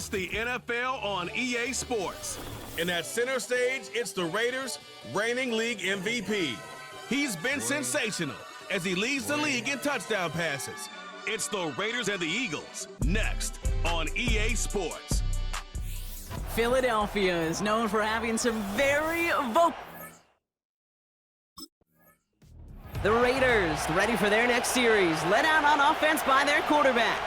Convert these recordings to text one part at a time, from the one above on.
It's the NFL on EA Sports. And at center stage, it's the Raiders' reigning league MVP. He's been sensational as he leads the league in touchdown passes. It's the Raiders and the Eagles, next on EA Sports. Philadelphia is known for having some very vocal. The Raiders, ready for their next series, led out on offense by their quarterback.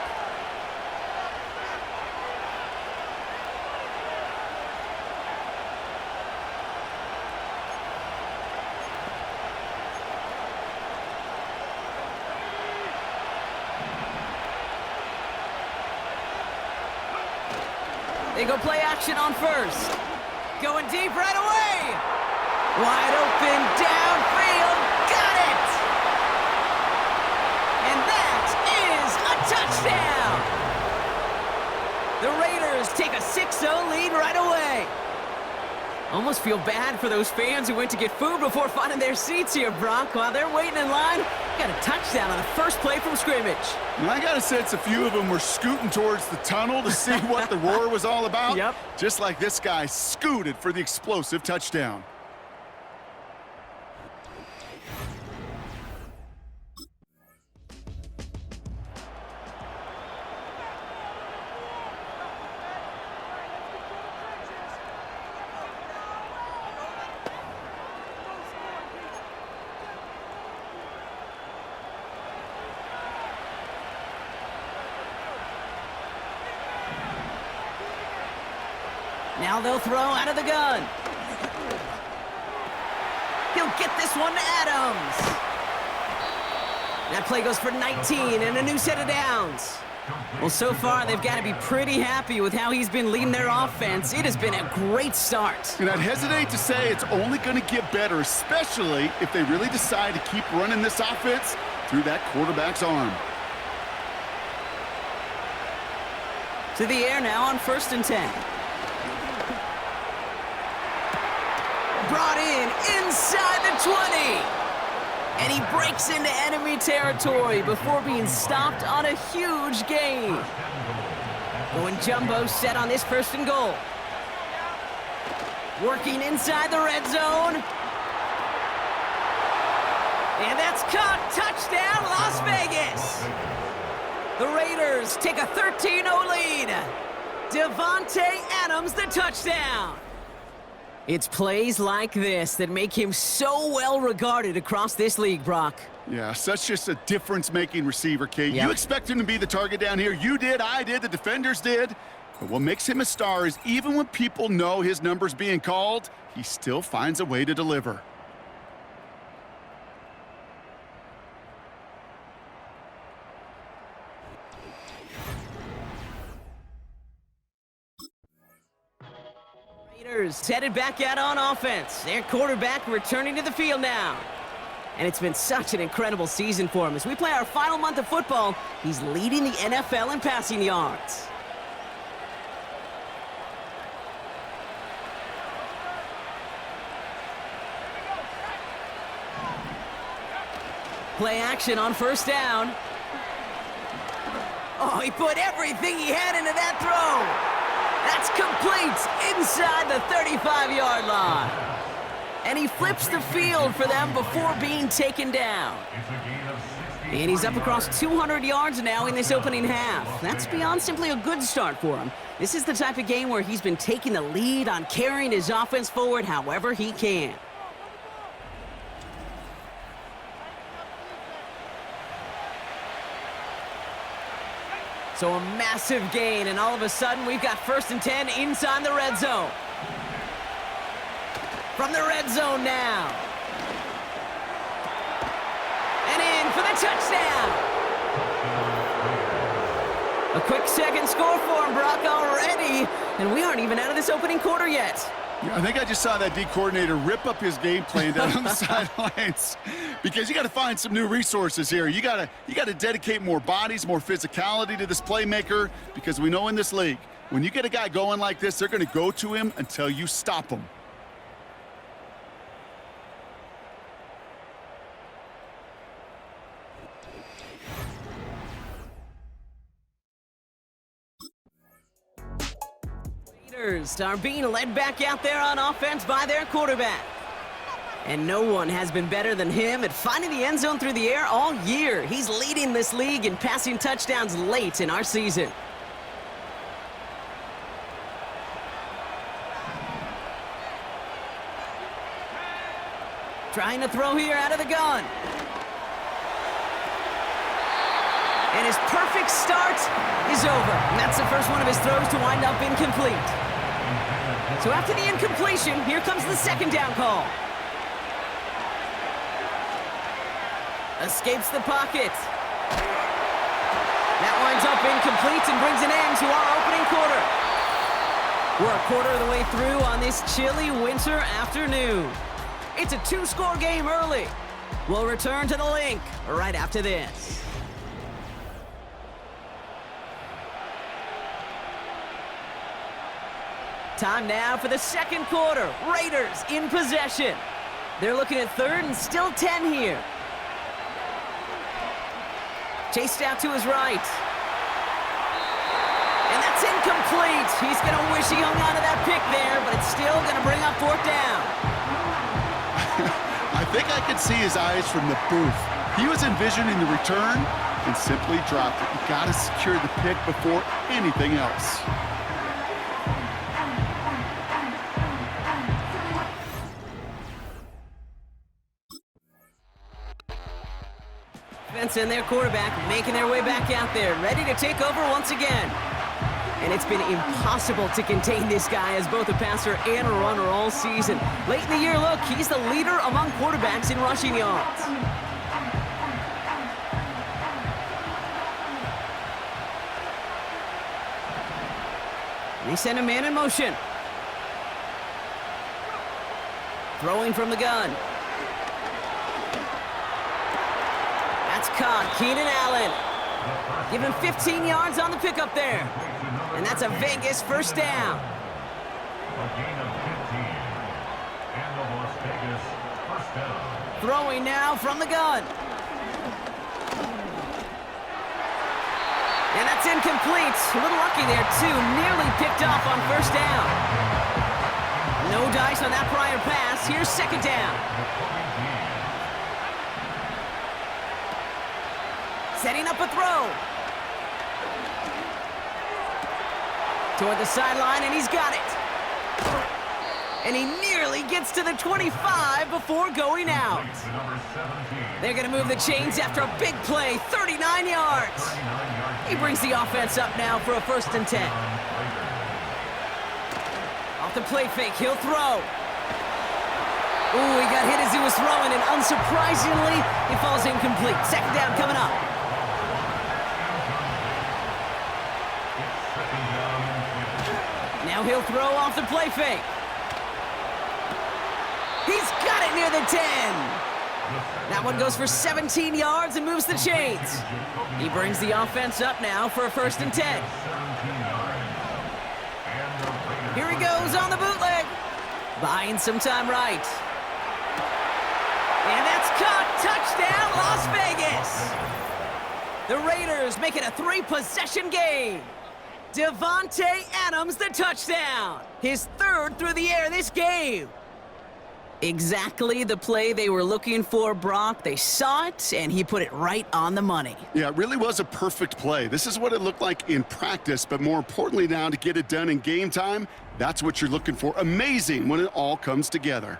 They go play action on first. Going deep right away. Wide open downfield. Got it. And that is a touchdown. The Raiders take a 6-0 lead right away. Almost feel bad for those fans who went to get food before finding their seats here, Brock. While they're waiting in line, got a touchdown on the first play from scrimmage. And I got a sense a few of them were scooting towards the tunnel to see what the roar was all about. Yep. Just like this guy scooted for the explosive touchdown. Now they'll throw out of the gun. He'll get this one to Adams. That play goes for 19 and a new set of downs. Well, so far, they've got to be pretty happy with how he's been leading their offense. It has been a great start. And I'd hesitate to say it's only going to get better, especially if they really decide to keep running this offense through that quarterback's arm. To the air now on 1st and 10. Brought in inside the 20. And he breaks into enemy territory before being stopped on a huge gain. Going jumbo set on this 1st and goal. Working inside the red zone. And that's caught. Touchdown, Las Vegas. The Raiders take a 13-0 lead. Devontae Adams, the touchdown. It's plays like this that make him so well regarded across this league, Brock. Yeah, such just a difference-making receiver, Kate. Yep. You expect him to be the target down here. You did, I did, the defenders did. But what makes him a star is even when people know his number's being called, he still finds a way to deliver. Headed back out on offense. Their quarterback returning to the field now. And it's been such an incredible season for him. As we play our final month of football, he's leading the NFL in passing yards. Play action on 1st down. Oh, he put everything he had into that throw. That's complete inside the 35-yard line. And he flips the field for them before being taken down. And he's up across 200 yards now in this opening half. That's beyond simply a good start for him. This is the type of game where he's been taking the lead on carrying his offense forward however he can. So a massive gain, and all of a sudden, we've got 1st and 10 inside the red zone. From the red zone now. And in for the touchdown. A quick second score for him, Brock, already. And we aren't even out of this opening quarter yet. I think I just saw that D coordinator rip up his game plan down on the sidelines because you got to find some new resources here. You got to dedicate more bodies, more physicality to this playmaker because we know in this league, when you get a guy going like this, they're going to go to him until you stop him. Raiders are being led back out there on offense by their quarterback. And no one has been better than him at finding the end zone through the air all year. He's leading this league in passing touchdowns late in our season. Trying to throw here out of the gun. And his perfect start is over. And that's the first one of his throws to wind up incomplete. So after the incompletion, here comes the second down call. Escapes the pocket. That winds up incomplete and brings an end to our opening quarter. We're a quarter of the way through on this chilly winter afternoon. It's a two-score game early. We'll return to the link right after this. Time now for the second quarter. Raiders in possession. They're looking at third and still 10 here. Chased out to his right. And that's incomplete. He's going to wish he hung on to that pick there, but it's still going to bring up fourth down. I think I could see his eyes from the booth. He was envisioning the return and simply dropped it. You got to secure the pick before anything else. Defense and their quarterback making their way back out there, ready to take over once again. And it's been impossible to contain this guy as both a passer and a runner all season. Late in the year, look, he's the leader among quarterbacks in rushing yards. They send a man in motion. Throwing from the gun. That's caught. Keenan Allen. Give him 15 yards on the pickup there. And that's a Vegas first down. Throwing now from the gun. And that's incomplete. A little lucky there, too. Nearly picked off on first down. No dice on that prior pass. Here's second down. Setting up a throw. Toward the sideline, and he's got it. And he nearly gets to the 25 before going out. They're going to move the chains after a big play, 39 yards. He brings the offense up now for a 1st and 10. Off the play fake, he'll throw. Ooh, he got hit as he was throwing, and unsurprisingly, he falls incomplete. Second down coming up. Now he'll throw off the play fake. He's got it near the 10. That one goes for 17 yards and moves the chains. He brings the offense up now for a 1st and 10. Here he goes on the bootleg. Buying some time right. And that's caught. Touchdown, Las Vegas. The Raiders make it a 3-possession game. Devontae Adams, the touchdown. His 3rd through the air this game. Exactly the play they were looking for, Brock. They saw it, and he put it right on the money. Yeah, it really was a perfect play. This is what it looked like in practice, but more importantly now, to get it done in game time, that's what you're looking for. Amazing when it all comes together.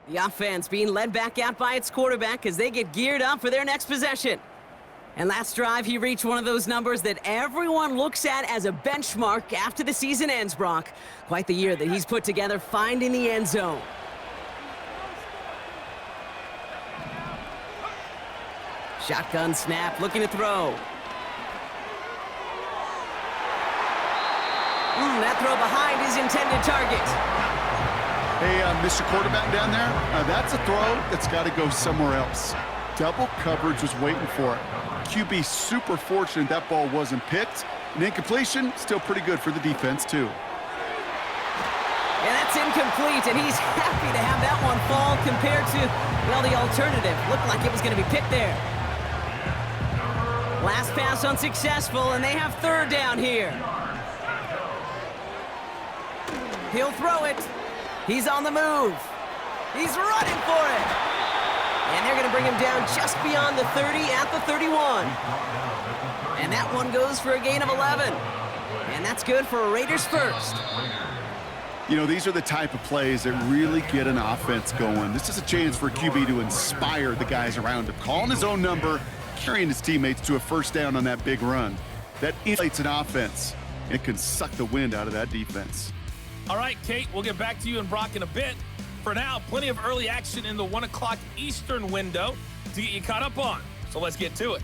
The offense being led back out by its quarterback as they get geared up for their next possession. And last drive, he reached one of those numbers that everyone looks at as a benchmark after the season ends, Brock. Quite the year that he's put together finding the end zone. Shotgun snap, looking to throw. That throw behind his intended target. Hey, Mr. Quarterback down there, that's a throw that's got to go somewhere else. Double coverage was waiting for it. QB super fortunate that ball wasn't picked, An incompletion, still pretty good for the defense, too. And that's incomplete, and he's happy to have that one fall compared to, well, the alternative. Looked like it was going to be picked there. Last pass unsuccessful, and they have third down here. He'll throw it. He's on the move. He's running for it. And they're going to bring him down just beyond the 30 at the 31. And that one goes for a gain of 11. And that's good for a Raiders first. You know, these are the type of plays that really get an offense going. This is a chance for QB to inspire the guys around him. Calling his own number, carrying his teammates to a first down on that big run. That inflates an offense. It can suck the wind out of that defense. All right, Kate, we'll get back to you and Brock in a bit. For now, plenty of early action in the 1 o'clock Eastern window to get you caught up on. So let's get to it.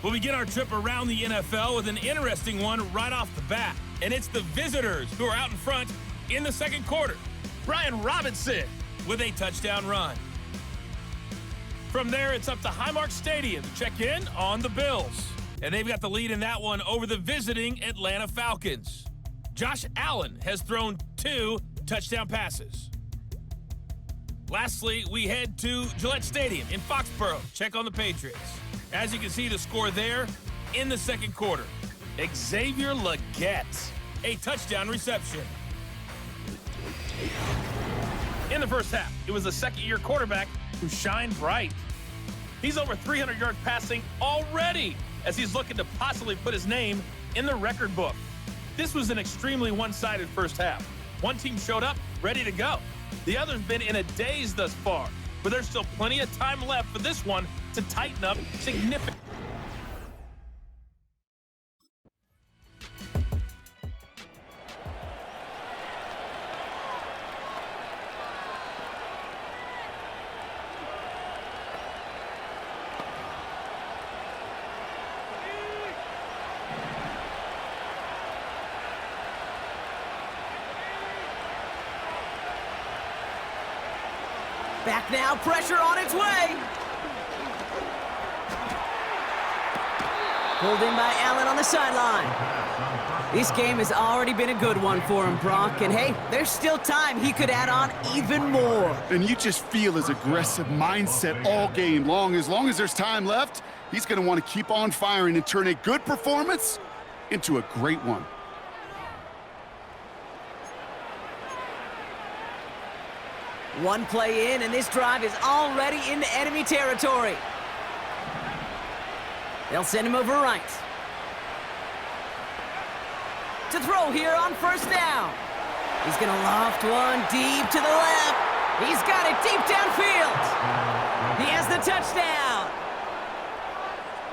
We'll begin our trip around the NFL with an interesting one right off the bat. And it's the visitors who are out in front in the second quarter. Brian Robinson with a touchdown run. From there, it's up to Highmark Stadium to check in on the Bills. And they've got the lead in that one over the visiting Atlanta Falcons. Josh Allen has thrown 2 touchdown passes. Lastly, we head to Gillette Stadium in Foxborough. Check on the Patriots. As you can see, the score there in the second quarter. Xavier Legette, a touchdown reception. In the first half, it was the second-year quarterback who shined bright. He's over 300 yards passing already as he's looking to possibly put his name in the record book. This was an extremely one-sided first half. One team showed up ready to go. The other's been in a daze thus far, but there's still plenty of time left for this one to tighten up significantly. Back now, pressure on its way. Pulled in by Allen on the sideline. This game has already been a good one for him, Brock. And hey, there's still time he could add on even more. And you just feel his aggressive mindset all game long. As long as there's time left, he's going to want to keep on firing and turn a good performance into a great one. One play in, and this drive is already into enemy territory. They'll send him over right. To throw here on first down. He's going to loft one deep to the left. He's got it deep downfield. He has the touchdown.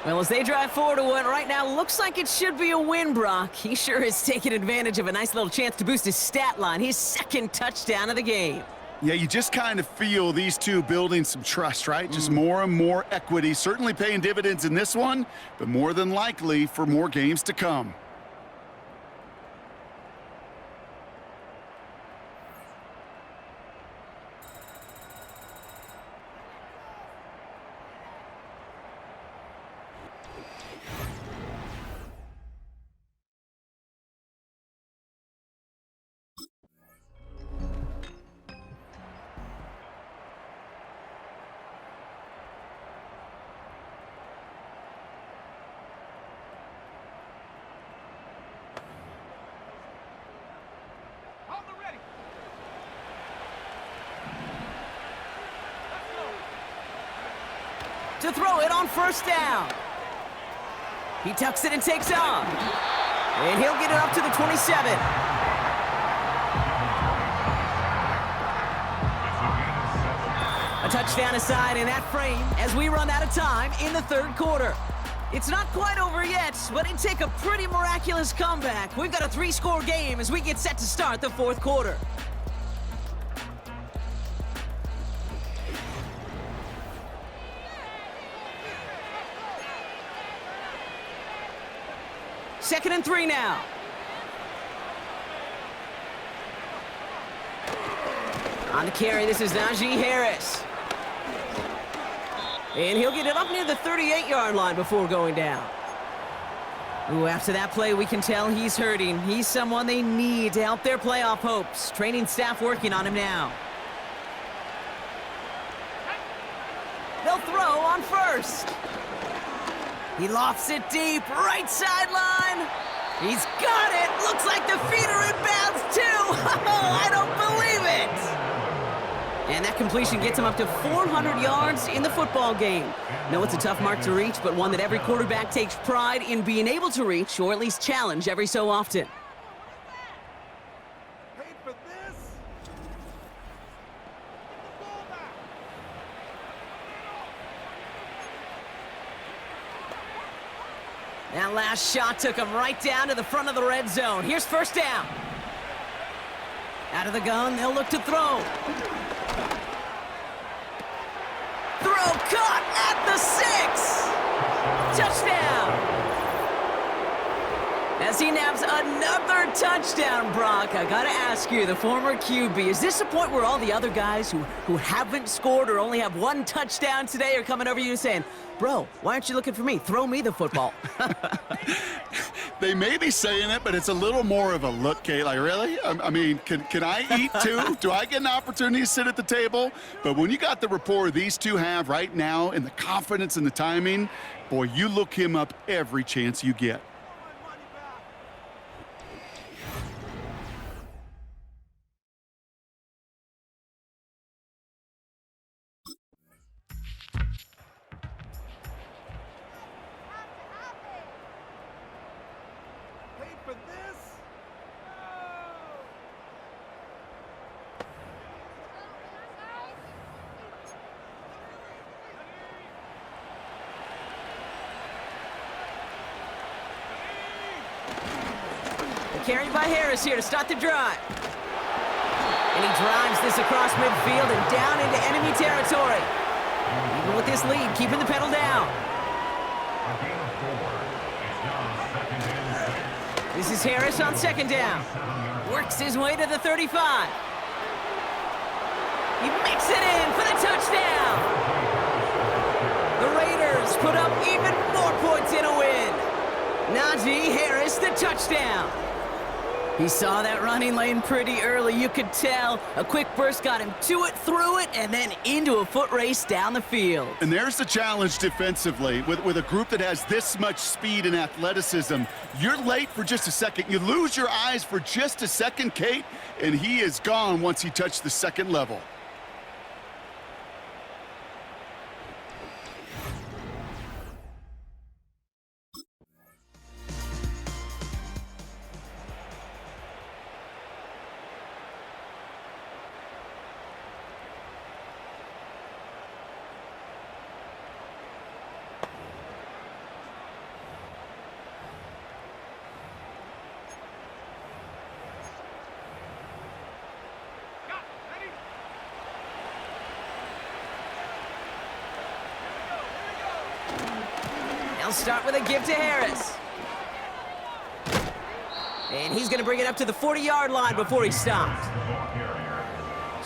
Well, as they drive forward to what right now looks like it should be a win, Brock. He sure is taking advantage of a nice little chance to boost his stat line. His second touchdown of the game. Yeah, you just kind of feel these two building some trust, right? Just more and more equity. Certainly paying dividends in this one, but more than likely for more games to come. To throw it on first down. He tucks it and takes off. And he'll get it up to the 27. A touchdown aside in that frame as we run out of time in the third quarter. It's not quite over yet, but it'd take a pretty miraculous comeback. We've got a 3-score game as we get set to start the fourth quarter. Second and 3 now. On the carry, this is Najee Harris. And he'll get it up near the 38-yard line before going down. Ooh, after that play, we can tell he's hurting. He's someone they need to help their playoff hopes. Training staff working on him now. They'll throw on first. He lofts it deep, right sideline. He's got it. Looks like the feet are in bounds too. I don't believe it. And that completion gets him up to 400 yards in the football game. No, it's a tough mark to reach, but one that every quarterback takes pride in being able to reach, or at least challenge every so often. That last shot took him right down to the front of the red zone. Here's first down. Out of the gun, they'll look to throw. Throw caught at the 6. Touchdown. As he naps another touchdown, Brock, I gotta ask you, the former QB, is this a point where all the other guys who haven't scored or only have one touchdown today are coming over you saying, bro, why aren't you looking for me? Throw me the football. They may be saying it, but it's a little more of a look, Kate. Like, really? I mean, can I eat too? Do I get an opportunity to sit at the table? But when you got the rapport these two have right now and the confidence and the timing, boy, you look him up every chance you get. Carried by Harris here to start the drive. And he drives this across midfield and down into enemy territory. Even with this lead, keeping the pedal down. This is Harris on second down. Works his way to the 35. He makes it in for the touchdown. The Raiders put up even more points in a win. Najee Harris, the touchdown. He saw that running lane pretty early, you could tell. A quick burst got him to it, through it, and then into a foot race down the field. And there's the challenge defensively. With a group that has this much speed and athleticism, you're late for just a second. You lose your eyes for just a second, Kate, and he is gone once he touched the second level. They'll start with a give to Harris. And he's going to bring it up to the 40-yard line before he stopped.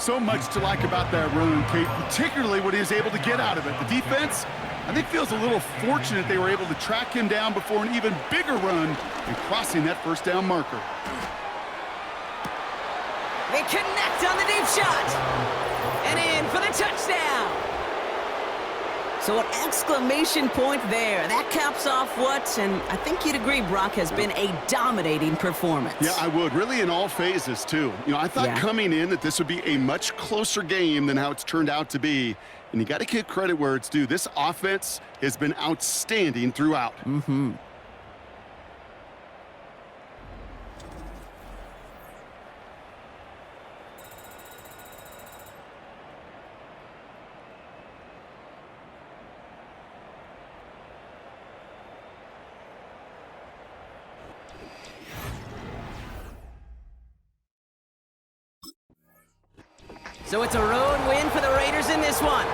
So much to like about that run, Kate, particularly what he was able to get out of it. The defense, I think, feels a little fortunate they were able to track him down before an even bigger run and crossing that first down marker. They connect on the deep shot. And in for the touchdown. So an exclamation point there. That caps off what, and I think you'd agree, Brock, has been a dominating performance. Yeah, I would. Really in all phases, too. You know, I thought coming in that this would be a much closer game than how it's turned out to be. And you got to give credit where it's due. This offense has been outstanding throughout. Mm-hmm. So it's a road win for the Raiders in this one.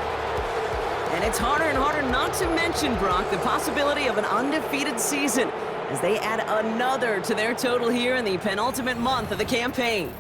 And it's harder and harder not to mention, Brock, the possibility of an undefeated season as they add another to their total here in the penultimate month of the campaign.